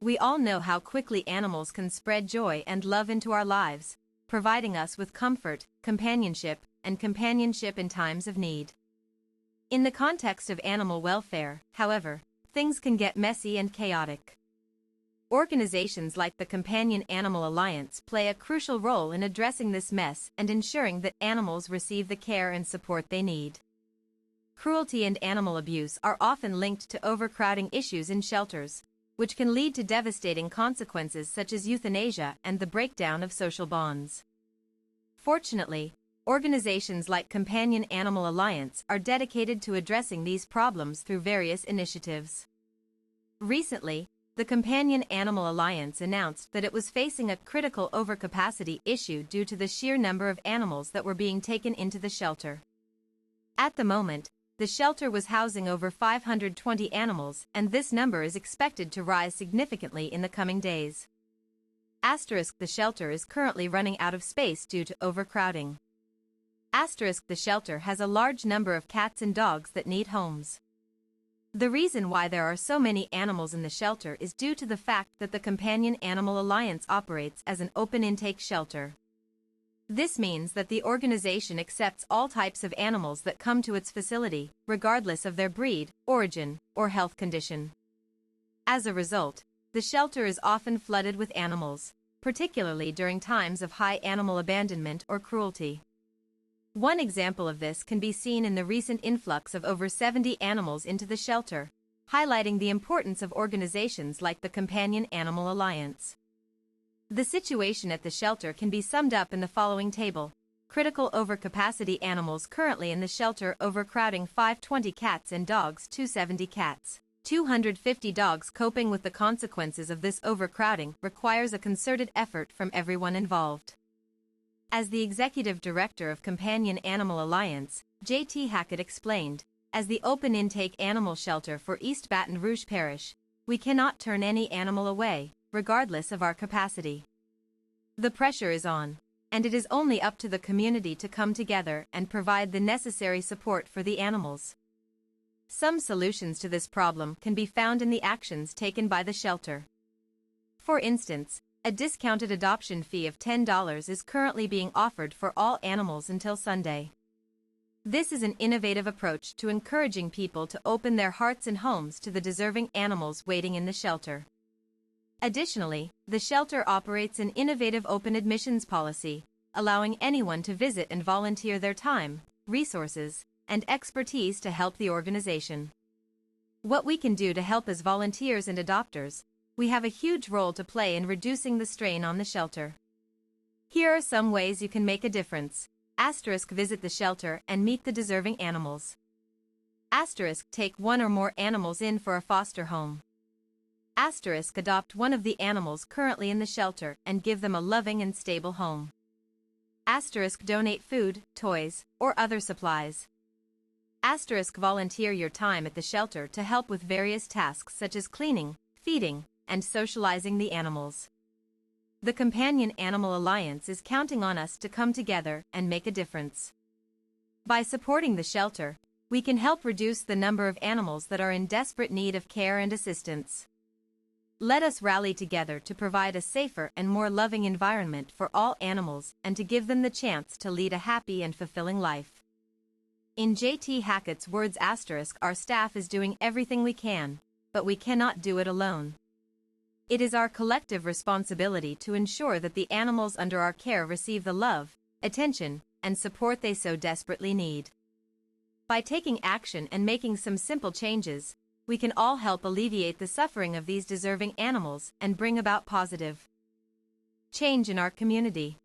We all know how quickly animals can spread joy and love into our lives, providing us with comfort, companionship in times of need. In the context of animal welfare, however, things can get messy and chaotic. Organizations like the Companion Animal Alliance play a crucial role in addressing this mess and ensuring that animals receive the care and support they need. Cruelty and animal abuse are often linked to overcrowding issues in shelters, which can lead to devastating consequences such as euthanasia and the breakdown of social bonds. Fortunately, organizations like Companion Animal Alliance are dedicated to addressing these problems through various initiatives. Recently, the Companion Animal Alliance announced that it was facing a critical overcapacity issue due to the sheer number of animals that were being taken into the shelter. At the moment, the shelter was housing over 520 animals, and this number is expected to rise significantly in the coming days. The shelter is currently running out of space due to overcrowding. The shelter has a large number of cats and dogs that need homes. The reason why there are so many animals in the shelter is due to the fact that the Companion Animal Alliance operates as an open intake shelter. This means that the organization accepts all types of animals that come to its facility, regardless of their breed, origin, or health condition. As a result, the shelter is often flooded with animals, particularly during times of high animal abandonment or cruelty. One example of this can be seen in the recent influx of over 70 animals into the shelter, highlighting the importance of organizations like the Companion Animal Alliance. The situation at the shelter can be summed up in the following table. Critical overcapacity: animals currently in the shelter overcrowding: 520 cats and dogs, 270 cats, 250 dogs. Coping with the consequences of this overcrowding requires a concerted effort from everyone involved. As the executive director of Companion Animal Alliance, J.T. Hackett explained, as the open intake animal shelter for East Baton Rouge Parish, we cannot turn any animal away, regardless of our capacity. The pressure is on, and it is only up to the community to come together and provide the necessary support for the animals. Some solutions to this problem can be found in the actions taken by the shelter. For instance, a discounted adoption fee of $10 is currently being offered for all animals until Sunday. This is an innovative approach to encouraging people to open their hearts and homes to the deserving animals waiting in the shelter. Additionally, the shelter operates an innovative open admissions policy, allowing anyone to visit and volunteer their time, resources, and expertise to help the organization. What we can do to help as volunteers and adopters: we have a huge role to play in reducing the strain on the shelter. Here are some ways you can make a difference. Visit the shelter and meet the deserving animals. Take one or more animals in for a foster home. Adopt one of the animals currently in the shelter and give them a loving and stable home. Donate food, toys, or other supplies. Volunteer your time at the shelter to help with various tasks such as cleaning, feeding, and socializing the animals. The Companion Animal Alliance is counting on us to come together and make a difference. By supporting the shelter, we can help reduce the number of animals that are in desperate need of care and assistance. Let us rally together to provide a safer and more loving environment for all animals and to give them the chance to lead a happy and fulfilling life. In J.T. Hackett's words, our staff is doing everything we can, but we cannot do it alone. It is our collective responsibility to ensure that the animals under our care receive the love, attention, and support they so desperately need. By taking action and making some simple changes, we can all help alleviate the suffering of these deserving animals and bring about positive change in our community.